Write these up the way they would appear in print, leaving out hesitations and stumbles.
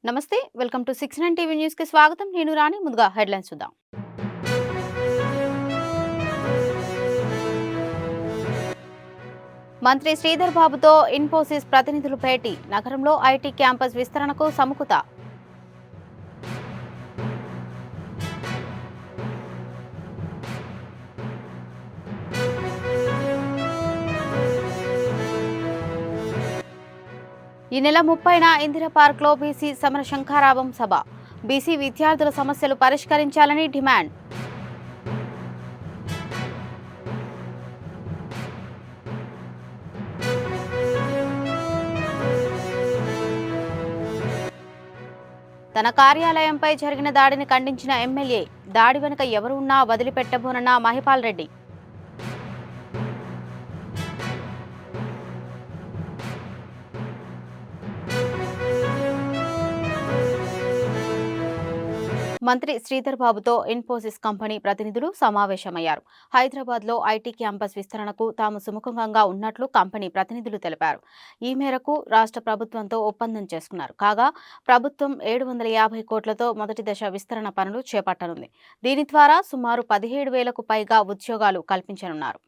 నమస్తే welcome to 69 TV news కి స్వాగతం నేను రాణి ముందుగా హెడ్లైన్స్ చూద్దాం మంత్రి శ్రీధర్ బాబుతో ఇన్ఫోసిస్ ప్రతినిధులు భేటీ నగరంలో ఐటీ క్యాంపస్ విస్తరణకు సముఖత ఈ నెల 30న ఇందిరా పార్క్ లో బీసీ సమర శంఖారావం సభ బీసీ విద్యార్థుల సమస్యలు పరిష్కరించాలని డిమాండ్ తన కార్యాలయంపై జరిగిన దాడిని ఖండించిన ఎమ్మెల్యే దాడి వెనుక ఎవరు ఉన్నా వదిలిపెట్టబోనన్న మహిపాల్ రెడ్డి మంత్రి శ్రీధర్ బాబుతో ఇన్ఫోసిస్ కంపెనీ ప్రతినిధులు సమావేశమయ్యారు. హైదరాబాద్లో ఐటీ క్యాంపస్ విస్తరణకు తాము సుముఖంగా ఉన్నట్లు కంపెనీ ప్రతినిధులు తెలిపారు. ఈ మేరకు రాష్ట్ర ప్రభుత్వంతో ఒప్పందం చేసుకున్నారు. కాగా ప్రభుత్వం 750 కోట్లతో మొదటి దశ విస్తరణ పనులు చేపట్టనుంది. దీని ద్వారా సుమారు 17,000కు పైగా ఉద్యోగాలు కల్పించనున్నారు.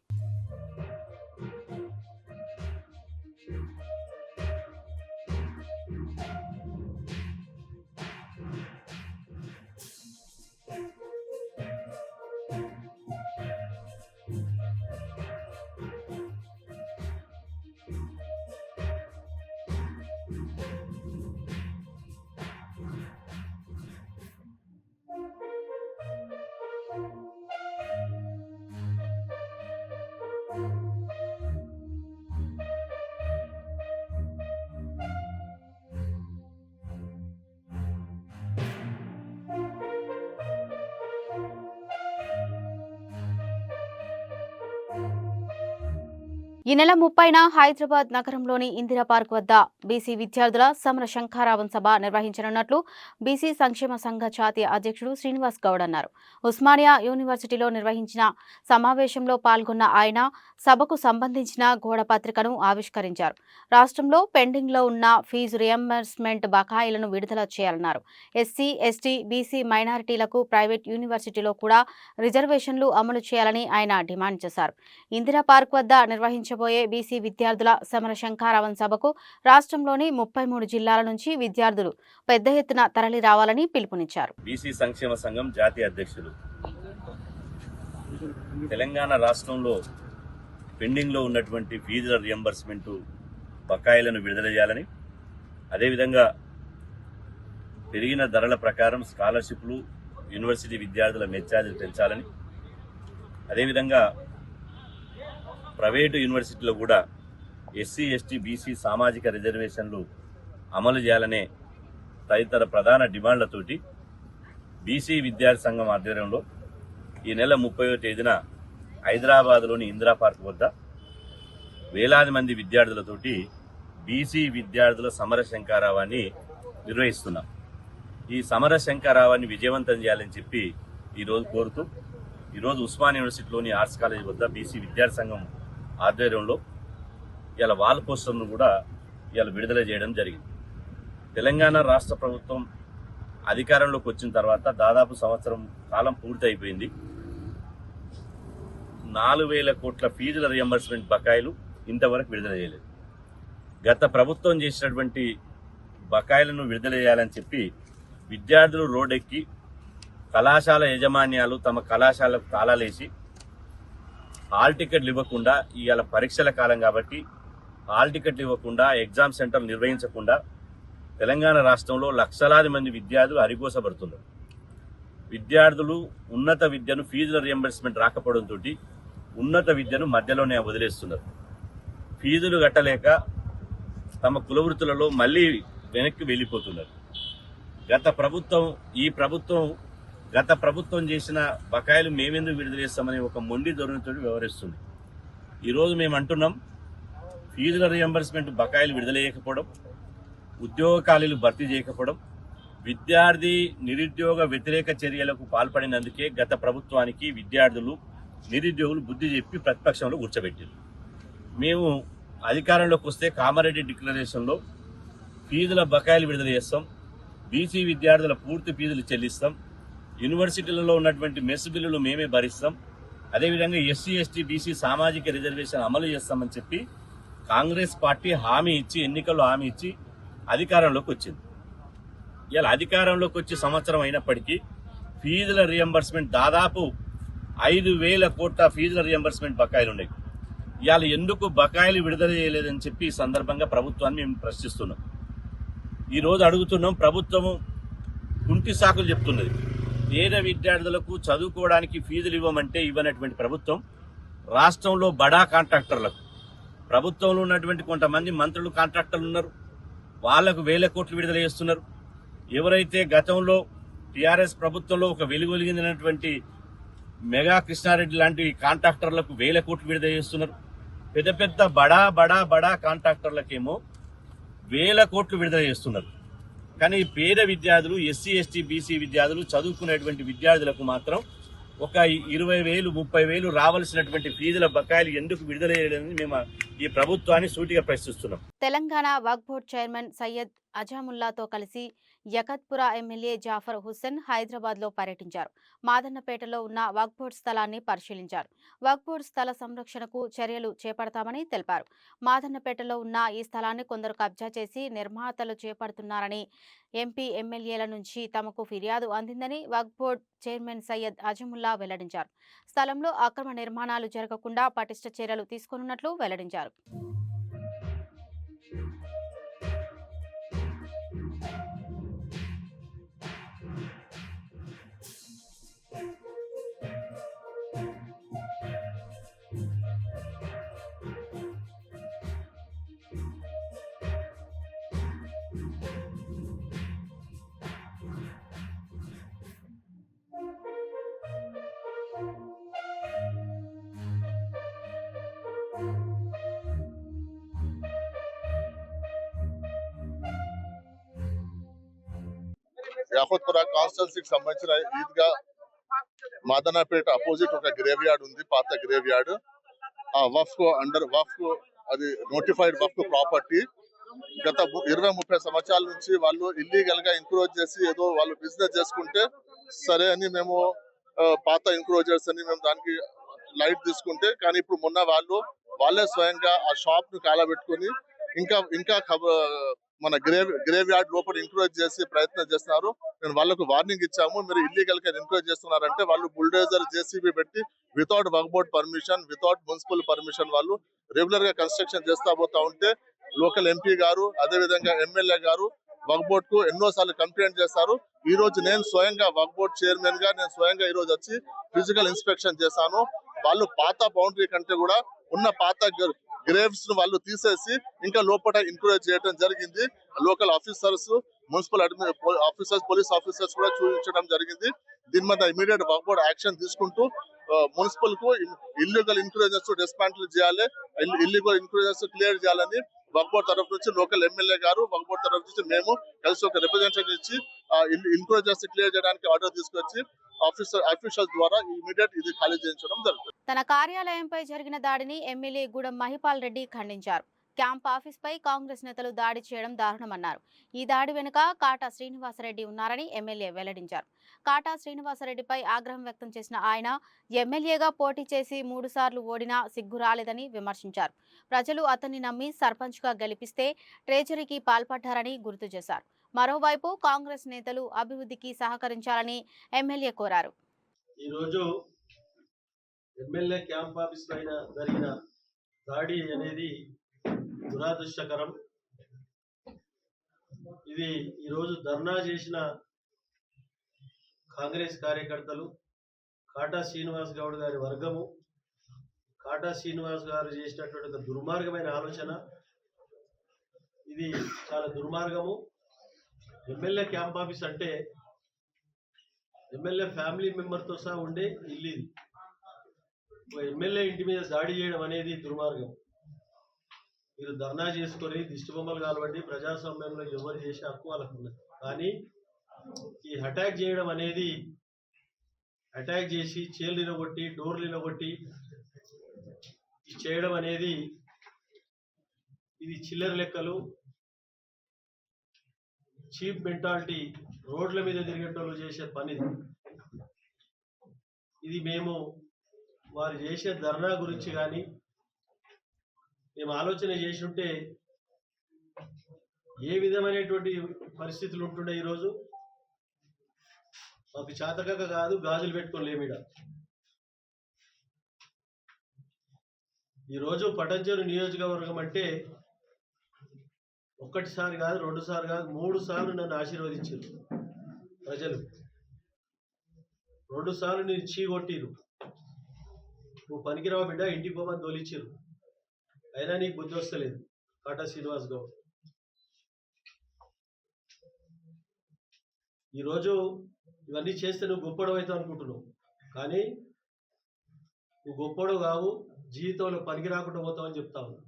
ఈ నెల 30న హైదరాబాద్ నగరంలోని ఇందిరా పార్క్ వద్ద బీసీ విద్యార్థుల సమర శంఖారావం సభ నిర్వహించనున్నట్లు బీసీ సంక్షేమ సంఘ జాతీయ అధ్యక్షుడు శ్రీనివాస్ గౌడ్ అన్నారు. ఉస్మానియా యూనివర్సిటీలో నిర్వహించిన సమావేశంలో పాల్గొన్న ఆయన సభకు సంబంధించిన గోడపత్రికను ఆవిష్కరించారు. రాష్ట్రంలో పెండింగ్లో ఉన్న ఫీజు రియంబర్స్మెంట్ బకాయిలను విడుదల చేయాలన్నారు. ఎస్సీ, ఎస్టీ, బీసీ మైనారిటీలకు ప్రైవేట్ యూనివర్సిటీలో కూడా రిజర్వేషన్లు అమలు చేయాలని ఆయన డిమాండ్ చేశారు. ఇందిరా పార్క్ వద్ద నిర్వహించబోయే బీసీ విద్యార్థుల సమర శంఖారావం సభకు రాష్ట్రంలోని 33 జిల్లాల నుంచి విద్యార్థులు పెద్ద ఎత్తున తరలి రావాలని పిలుపునిచ్చారు. బీసీ సంక్షేమ సంఘం జాతీయ అధ్యక్షులు తెలంగాణ రాష్ట్రంలో పెండింగ్ లో ఉన్నటువంటి ఫీజుల రియంబర్స్మెంట్ బకాయిలను విడుదల చేయాలని, అదేవిధంగా పెరిగిన ధరల ప్రకారం స్కాలర్షిప్లు యూనివర్సిటీ విద్యార్థుల మెచ్చార్జీలు పెంచాలని, అదేవిధంగా ప్రైవేటు యూనివర్సిటీలో కూడా ఎస్సీ, ఎస్టీ, బీసీ సామాజిక రిజర్వేషన్లు అమలు చేయాలనే తదితర ప్రధాన డిమాండ్లతోటి బీసీ విద్యార్థి సంఘం ఆధ్వర్యంలో ఈ నెల 30వ తేదీన హైదరాబాద్లోని ఇందిరా పార్క్ వద్ద వేలాది మంది విద్యార్థులతోటి బీసీ విద్యార్థుల సమర శంఖారావాన్ని నిర్వహిస్తున్నాం. ఈ సమర శంఖారావాన్ని విజయవంతం చేయాలని చెప్పి ఈరోజు కోరుతూ ఈరోజు ఉస్మానియా యూనివర్సిటీలోని ఆర్ట్స్ కాలేజ్ వద్ద బీసీ విద్యార్థి సంఘం ఆధ్వర్యంలో ఇలా వాల్ పోస్టర్ను కూడా ఇలా విడుదల చేయడం జరిగింది. తెలంగాణ రాష్ట్ర ప్రభుత్వం అధికారంలోకి వచ్చిన తర్వాత దాదాపు సంవత్సరం కాలం పూర్తి అయిపోయింది. 4,000 కోట్ల ఫీజుల రియంబర్స్మెంట్ బకాయిలు ఇంతవరకు విడుదల చేయలేదు. గత ప్రభుత్వం చేసినటువంటి బకాయిలను విడుదల చేయాలని చెప్పి విద్యార్థులు రోడ్డెక్కి కళాశాల యాజమాన్యాలు తమ కళాశాలకు తాళాలేసి హాల్ టికెట్లు ఇవ్వకుండా, ఇవాళ పరీక్షల కాలం కాబట్టి హాల్ టికెట్లు ఇవ్వకుండా, ఎగ్జామ్ సెంటర్లు నిర్వహించకుండా తెలంగాణ రాష్ట్రంలో లక్షలాది మంది విద్యార్థులు అరిగోసపడుతున్నారు. విద్యార్థులు ఉన్నత విద్యను ఫీజుల రియంబర్స్మెంట్ రాకపోవడంతో ఉన్నత విద్యను మధ్యలోనే వదిలేస్తున్నారు. ఫీజులు కట్టలేక తమ కులవృత్తులలో మళ్ళీ వెనక్కి వెళ్ళిపోతున్నారు. గత ప్రభుత్వం చేసిన బకాయిలు మేమెందుకు విడుదల చేస్తామని ఒక మొండి ధోరణితో వ్యవహరిస్తుంది. ఈరోజు మేము అంటున్నాం, ఫీజుల రియంబర్స్మెంట్ బకాయిలు విడుదల చేయకపోవడం, ఉద్యోగ ఖాళీలు భర్తీ చేయకపోవడం, విద్యార్థి నిరుద్యోగ వ్యతిరేక చర్యలకు పాల్పడినందుకే గత ప్రభుత్వానికి విద్యార్థులు నిరుద్యోగులు బుద్ధి చెప్పి ప్రతిపక్షంలో కూర్చోబెట్టారు. మేము అధికారంలోకి వస్తే కామారెడ్డి డిక్లరేషన్లో ఫీజుల బకాయిలు విడుదల చేస్తాం, బీసీ విద్యార్థుల పూర్తి ఫీజులు చెల్లిస్తాం. యూనివర్సిటీలలో ఉన్నటువంటి మెస్ బిల్లులు మేమే భరిస్తాం. అదేవిధంగా ఎస్సీ ఎస్టీ బీసీ సామాజిక రిజర్వేషన్ అమలు చేస్తామని చెప్పి కాంగ్రెస్ పార్టీ హామీ ఇచ్చి, ఎన్నికల్లో హామీ ఇచ్చి అధికారంలోకి వచ్చింది. ఇలా అధికారంలోకి వచ్చి సంవత్సరం అయినప్పటికీ ఫీజుల రియంబర్స్మెంట్ దాదాపు 5,000 కోట్ల ఫీజుల రియంబర్స్మెంట్ బకాయిలు ఉన్నాయి. ఇవాళ ఎందుకు బకాయిలు విడుదల చేయలేదని చెప్పి ఈ సందర్భంగా ప్రభుత్వాన్ని మేము ప్రశ్నిస్తున్నాం. ఈరోజు అడుగుతున్నాం, ప్రభుత్వము కుంటి సాకులు చెప్తున్నది. పేద విద్యార్థులకు చదువుకోవడానికి ఫీజులు ఇవ్వమంటే ఇవ్వనటువంటి ప్రభుత్వం రాష్ట్రంలో బడా కాంట్రాక్టర్లకు, ప్రభుత్వంలో ఉన్నటువంటి కొంతమంది మంత్రులు కాంట్రాక్టర్లు ఉన్నారు, వాళ్లకు 1,000 కోట్లు విడుదల చేస్తున్నారు. ఎవరైతే గతంలో టీఆర్ఎస్ ప్రభుత్వంలో ఒక వెలుగొలిగినటువంటి మెగా కృష్ణారెడ్డి లాంటి కాంట్రాక్టర్లకు 1,000 కోట్లు విడుదల చేస్తున్నారు. పెద్ద పెద్ద బడా కాంట్రాక్టర్లకేమో 1,000 కోట్లు విడుదల చేస్తున్నారు. కానీ పేద విద్యార్థులు, ఎస్సీ ఎస్టీ బీసీ విద్యార్థులు, చదువుకునేటువంటి విద్యార్థులకు మాత్రం ఒక 20,000 30,000 రావాల్సినటువంటి ఫీజుల బకాయిలు ఎందుకు విడుదల చేయలేదని మేము ఈ ప్రభుత్వాన్ని సూటిగా ప్రశ్నిస్తున్నాం. తెలంగాణ వక్ఫ్ బోర్డు చైర్మన్ సయ్యద్ అజాముల్లాతో కలిసి యకత్పురా ఎమ్మెల్యే జాఫర్ హుస్సేన్ హైదరాబాద్లో పర్యటించారు. మాదన్నపేటలో ఉన్న వక్ఫ్ బోర్డు స్థలాన్ని పరిశీలించారు. వక్ఫ్ బోర్డు స్థల సంరక్షణకు చర్యలు చేపడతామని తెలిపారు. మాదన్నపేటలో ఉన్న ఈ స్థలాన్ని కొందరు కబ్జా చేసి నిర్మాతలు చేపడుతున్నారని, ఎంపీ ఎమ్మెల్యేల నుంచి తమకు ఫిర్యాదు అందిందని వక్ఫ్ బోర్డు చైర్మన్ సయ్యద్ అజముల్లా వెల్లడించారు. స్థలంలో అక్రమ నిర్మాణాలు జరగకుండా పటిష్ట చర్యలు తీసుకోనున్నట్లు వెల్లడించారు. యాకత్పురా కాన్స్టిట్యున్సీకి సంబంధించిన ఈద్గా మాదన్నపేట అపోజిట్ ఒక గ్రేవ్ యార్డ్ ఉంది, పాత గ్రేవ్ యార్డ్. ఆ వక్ఫ్ అండర్ వక్ఫ్, అది నోటిఫైడ్ వక్ఫ్ ప్రాపర్టీ. గత 20-30 సంవత్సరాల నుంచి వాళ్ళు ఇల్లీగల్ గా ఎంక్రోచ్ చేసి ఏదో వాళ్ళు బిజినెస్ చేసుకుంటే సరే అని మేము పాత ఎంక్రోచర్స్ అని మేము దానికి లైట్ తీసుకుంటే, కానీ ఇప్పుడు మొన్న వాళ్ళే స్వయంగా ఆ షాప్ ను కాలబెట్టుకుని ఇంకా మన గ్రేవ్ యార్డ్ లోపల ఎంకరేజ్ చేసి ప్రయత్నం చేస్తున్నారు. నేను వాళ్ళకు వార్నింగ్ ఇచ్చాము, మీరు ఇల్లీగల్ గా ఎంకరేజ్ చేస్తున్నారంటే వాళ్ళు బుల్డోజర్ జేసీబీ పెట్టి without Waqf board permission, without municipal permission వాళ్ళు రెగ్యులర్ గా కన్స్ట్రక్షన్ చేస్తా పోతా ఉంటే లోకల్ ఎంపీ గారు, అదే విధంగా ఎమ్మెల్యే గారు వక్ఫ్ బోర్డ్ కు ఎన్నోసార్లు కంప్లైంట్ చేస్తారు. ఈ రోజు నేను స్వయంగా వక్ఫ్ బోర్డ్ చైర్మన్ గా నేను స్వయంగా ఈ రోజు వచ్చి ఫిజికల్ ఇన్స్పెక్షన్ చేశాను. వాళ్ళు పాత బౌండరీ కంటే కూడా ఉన్న పాత గ్రేవ్స్ ను వాళ్ళు తీసేసి ఇంకా లోపల ఎంకరేజ్ చేయడం జరిగింది. Local officers, municipal officers, police officers కూడా చూపించడం జరిగింది. దీని మీద ఇమీడియట్ వక్ఫ్ బోర్డ్ యాక్షన్ తీసుకుంటూ మున్సిపల్ కు ఇల్లీగల్ ఎంకరేజెస్ డిస్మాంటిల్ చేయాలి, ఇల్లీగల్ ఎంకరేజెస్ క్లియర్ చేయాలని వక్ఫ్ బోర్డ్ తరఫు నుంచి లోకల్ ఎమ్మెల్యే గారు, వక్ఫ్ బోర్డ్ తరఫు నుంచి మేము కలిసి ఒక రిప్రజెంటేటివ్ ఇచ్చి ఎంకరేజెస్ క్లియర్ చేయడానికి ఆర్డర్ తీసుకొచ్చి ఆఫీసర్స్ ద్వారా ఇమీడియట్ ఇది ఖాళీ చేయించడం జరుగుతుంది. తన కార్యాలయంపై జరిగిన దాడిని ఎమ్మెల్యే గూడెం మహిపాల్ రెడ్డి ఖండించారు. క్యాంప్ ఆఫీస్పై కాంగ్రెస్ నేతలు దాడి చేయడం దారుణమన్నారు. ఈ దాడి వెనుక కాటా శ్రీనివాసరెడ్డి ఉన్నారని ఎమ్మెల్యే వెల్లడించారు. కాటా శ్రీనివాసరెడ్డిపై ఆగ్రహం వ్యక్తం చేసిన ఆయన ఎమ్మెల్యేగా పోటీ చేసి 3 సార్లు ఓడినా సిగ్గు రాలేదని విమర్శించారు. ప్రజలు అతన్ని నమ్మి సర్పంచ్గా గెలిపిస్తే ట్రేజరీకి పాల్పడ్డారని గుర్తు చేశారు. మరోవైపు కాంగ్రెస్ నేతలు అభివృద్ధికి సహకరించాలని ఎమ్మెల్యే కోరారు. ఈరోజు ఎమ్మెల్యే క్యాంప్ ఆఫీస్ పైన జరిగిన దాడి అనేది దురదృష్టకరం. ఇది ఈరోజు ధర్నా చేసిన కాంగ్రెస్ కార్యకర్తలు, కాటా శ్రీనివాస్ గౌడ్ గారి వర్గము, కాటా శ్రీనివాస్ గారు చేసినటువంటి ఒక దుర్మార్గమైన ఆలోచన. ఇది చాలా దుర్మార్గము. ఎమ్మెల్యే క్యాంప్ ఆఫీస్ అంటే ఎమ్మెల్యే ఫ్యామిలీ మెంబర్తో సహా ఉండే ఇల్లు ఇది. ఎమ్మెల్యే ఇంటి మీద దాడి చేయడం అనేది దుర్మార్గం. మీరు ధర్నా చేసుకొని దిష్టిబొమ్మలు కాలబట్టి ప్రజాస్వామ్యంలో ఎవరు చేసే హక్కు వాళ్ళకు ఉన్నది. కానీ ఈ అటాక్ చేయడం అనేది, అటాక్ చేసి చైర్లు నిలగొట్టి డోర్లు నిలగొట్టి చేయడం అనేది ఇది చిల్లర లెక్కలు. చీప్ మెంటాలిటీ రోడ్ల మీద తిరిగేటోళ్ళు చేసే పని ఇది. మేము వారు చేసే ధర్నా గురించి కానీ మేము ఆలోచన చేసి ఉంటే ఏ విధమైనటువంటి పరిస్థితులు ఉంటుండే. ఈరోజు మాకు చేతకాక కాదు, గాజులు పెట్టుకొని లేమిడ. ఈరోజు పటంచెరు నియోజకవర్గం అంటే ఒక్కటిసారి కాదు, 2 సార్లు కాదు, 3 సార్లు నన్ను ఆశీర్వదించారు ప్రజలు. 2 సార్లు నేను చీగొట్టిరు, నువ్వు పనికిరావు బిడ్డ ఇంటికి పోమని తోలిచ్చారు. అయినా నీకు బుద్ధి వస్తలేదు కాటా శ్రీనివాస్ గౌడ్. ఈరోజు ఇవన్నీ చేస్తే నువ్వు గొప్పడు అవుతావు అనుకుంటున్నావు, కానీ నువ్వు గొప్పడు కావు, జీవితంలో పనికి రాకుండా పోతావని చెప్తా ఉన్నా.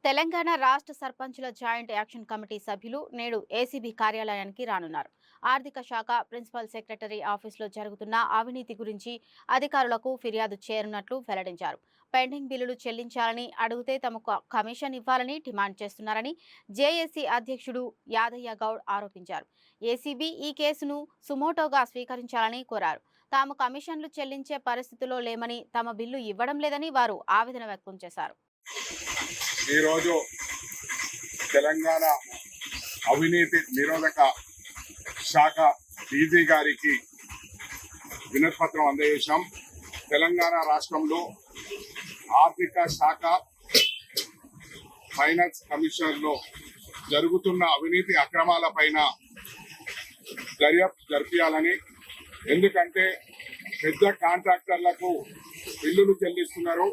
తెలంగాణ రాష్ట్ర సర్పంచుల జాయింట్ యాక్షన్ కమిటీ సభ్యులు నేడు ఏసీబీ కార్యాలయానికి రానున్నారు. ఆర్థిక శాఖ ప్రిన్సిపల్ సెక్రటరీ ఆఫీసులో జరుగుతున్న అవినీతి గురించి అధికారులకు ఫిర్యాదు చేయనున్నట్లు వెల్లడించారు. పెండింగ్ బిల్లులు చెల్లించాలని అడిగితే తమకు కమిషన్ ఇవ్వాలని డిమాండ్ చేస్తున్నారని జేఏసీ అధ్యక్షుడు యాదయ్య గౌడ్ ఆరోపించారు. ఏసీబీ ఈ కేసును సుమోటోగా స్వీకరించాలని కోరారు. తాము కమిషన్లు చెల్లించే పరిస్థితిలో లేమని, తమ బిల్లు ఇవ్వడం లేదని వారు ఆవేదన వ్యక్తం చేశారు. ఈరోజు తెలంగాణ అవినీతి నిరోధక శాఖ డీజీ గారికి వినతిపత్రం అందజేశాం. తెలంగాణ రాష్ట్రంలో ఆర్థిక శాఖ ఫైనాన్స్ కమిషన్లో జరుగుతున్న అవినీతి అక్రమాల పైన దర్యాప్తు జరిపించాలని, ఎందుకంటే పెద్ద కాంట్రాక్టర్లకు బిల్లులు చెల్లిస్తున్నారు.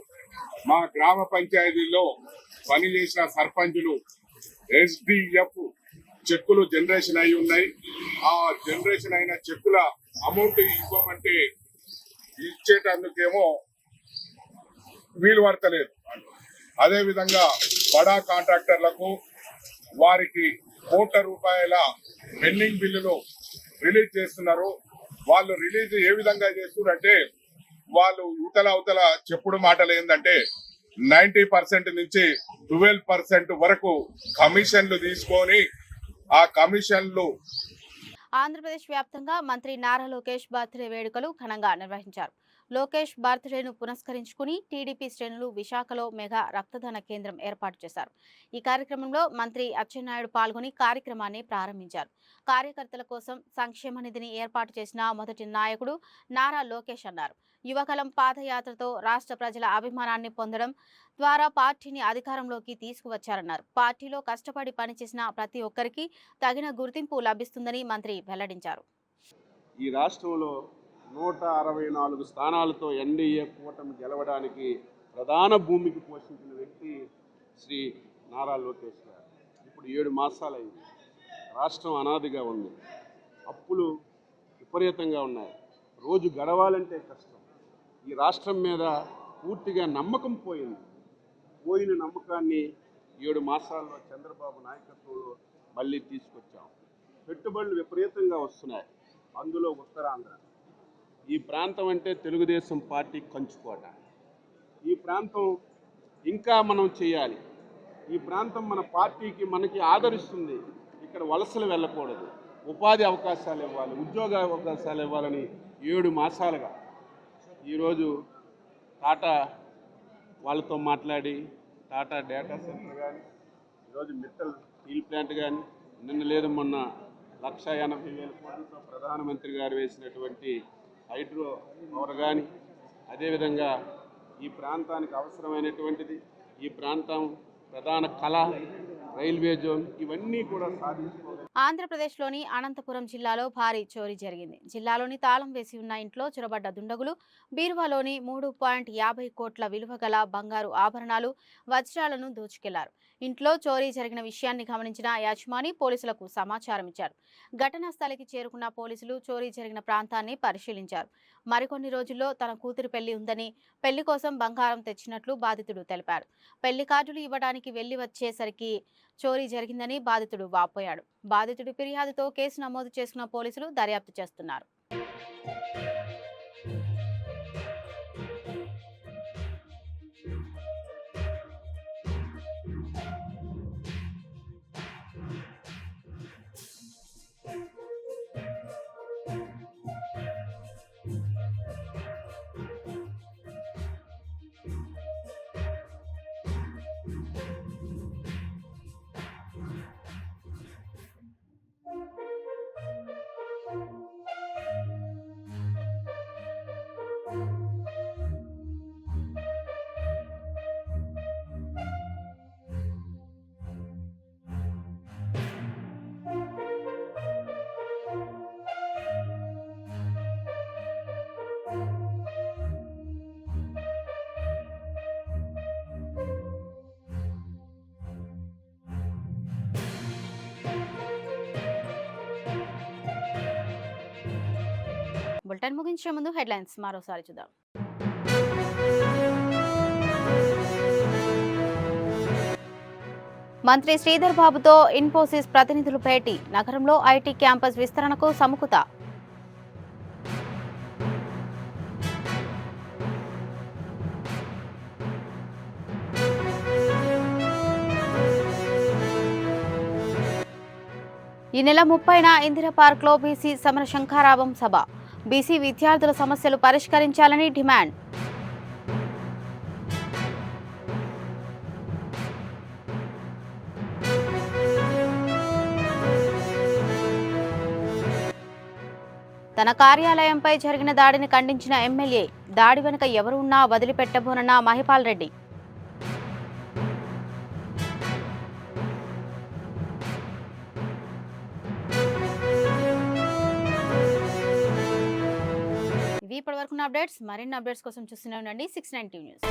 మా గ్రామ పంచాయతీలో పనిచేసిన సర్పంచులు SDF చెక్కులు జనరేషన్ అయి ఉన్నాయి. ఆ జనరేషన్ అయిన చెక్కుల అమౌంట్ ఇవ్వమంటే ఇచ్చేటందుకేమో వీలు పడతలేదు. అదేవిధంగా బడా కాంట్రాక్టర్లకు వారికి ₹1,00,00,000 పెండింగ్ బిల్లులు రిలీజ్ చేస్తున్నారు. వాళ్ళు రిలీజ్ ఏ విధంగా చేస్తున్నారంటే, వాళ్ళు అవతల చెప్పుడు మాటలు ఏంటంటే 90% నుంచి 12% వరకు కమిషన్లు తీసుకొని ఆ కమిషన్లు. ఆంధ్రప్రదేశ్ వ్యాప్తంగా మంత్రి నారా లోకేష్ బర్త్డే వేడుకలు ఘనంగా నిర్వహించారు. లోకేష్ బర్త్డేను పురస్కరించుకుని టీడీపీ శ్రేణులు విశాఖలో మెగా రక్తదాన కేంద్రం ఏర్పాటు చేశారు. ఈ కార్యక్రమంలో మంత్రి అచ్చెన్నాయుడు పాల్గొని కార్యక్రమాన్ని ప్రారంభించారు. కార్యకర్తల కోసం సంక్షేమ నిధిని ఏర్పాటు చేసిన మొదటి నాయకుడు నారా లోకేష్ అన్నారు. యువకలం పాదయాత్రతో రాష్ట్ర ప్రజల అభిమానాన్ని పొందడం ద్వారా పార్టీని అధికారంలోకి తీసుకువచ్చారన్నారు. పార్టీలో కష్టపడి పనిచేసిన ప్రతి ఒక్కరికి తగిన గుర్తింపు లభిస్తుందని మంత్రి వెల్లడించారు. ఈ రాష్ట్రంలో 164 స్థానాలతో ఎన్డీఏ కూటమి గెలవడానికి ప్రధాన భూమికి పోషించిన వ్యక్తి శ్రీ నారా లోకేష్ గారు. ఇప్పుడు 7 మాసాలైంది. రాష్ట్రం అనాదిగా ఉంది. అప్పులు విపరీతంగా ఉన్నాయి. రోజు గడవాలంటే కష్టం. ఈ రాష్ట్రం మీద పూర్తిగా నమ్మకం పోయిన నమ్మకాన్ని 7 మాసాల్లో చంద్రబాబు నాయకత్వంలో మళ్ళీ తీసుకొచ్చాం. పెట్టుబడులు విపరీతంగా వస్తున్నాయి. అందులో ఉత్తరాంధ్ర ఈ ప్రాంతం అంటే తెలుగుదేశం పార్టీ కంచుకోట. ఈ ప్రాంతం ఇంకా మనం చేయాలి. ఈ ప్రాంతం మన పార్టీకి మనకి ఆదరిస్తుంది. ఇక్కడ వలసలు వెళ్ళకూడదు. ఉపాధి అవకాశాలు ఇవ్వాలి, ఉద్యోగ అవకాశాలు ఇవ్వాలని 7 మాసాలుగా ఈరోజు టాటా వాళ్ళతో మాట్లాడి టాటా డేటా సెంటర్ కానీ, ఈరోజు మిట్టల్ స్టీల్ ప్లాంట్ కానీ, నిన్న లేదు మొన్న 1,80,000 కోట్లతో ప్రధానమంత్రి గారు వేసినటువంటి హైడ్రో పవర్ కానీ, అదేవిధంగా ఈ ప్రాంతానికి అవసరమైనటువంటిది, ఈ ప్రాంతం ప్రధాన కళ రైల్వే జోన్, ఇవన్నీ కూడా సాధించుకోవాలి. ఆంధ్రప్రదేశ్లోని అనంతపురం జిల్లాలో భారీ చోరీ జరిగింది. జిల్లాలోని తాళం వేసి ఉన్న ఇంట్లో చొరబడ్డ దుండగులు బీరువాలోని 3.50 కోట్ల విలువ గల బంగారు ఆభరణాలు, వజ్రాలను దోచుకెళ్లారు. ఇంట్లో చోరీ జరిగిన విషయాన్ని గమనించిన యజమాని పోలీసులకు సమాచారం ఇచ్చారు. ఘటనా స్థలికి చేరుకున్న పోలీసులు చోరీ జరిగిన ప్రాంతాన్ని పరిశీలించారు. మరికొన్ని రోజుల్లో తన కూతురి పెళ్లి ఉందని, పెళ్లి కోసం బంగారం తెచ్చినట్లు బాధితుడు తెలిపాడు. పెళ్లి కార్డులు ఇవ్వడానికి వెళ్లి వచ్చేసరికి చోరీ జరిగిందని బాధితుడు వాపోయాడు. బాధితుడి ఫిర్యాదుతో కేసు నమోదు చేసుకున్న పోలీసులు దర్యాప్తు చేస్తున్నారు. బులెటిన్ ముగించే ముందు హెడ్లైన్స్ మరోసారి చూద్దాం. మంత్రి శ్రీధర్ బాబుతో ఇన్ఫోసిస్ ప్రతినిధులు భేటీ. నగరంలో ఐటీ క్యాంపస్ విస్తరణకు సముఖత. ఈ నెల 30న ఇందిరా పార్క్లో బీసీ సమర శంఖారావం సభ. బీసీ విద్యార్థుల సమస్యలు పరిష్కరించాలని డిమాండ్. తన కార్యాలయంపై జరిగిన దాడిని ఖండించిన ఎమ్మెల్యే. దాడి వెనుక ఎవరు ఉన్నా వదిలిపెట్టబోనన్న మహిపాల్ రెడ్డి. ఇవి ఇప్పటివరకు అప్డేట్స్. మరిన్ని అప్డేట్స్ కోసం చూస్తూనే ఉండండి 690 న్యూస్.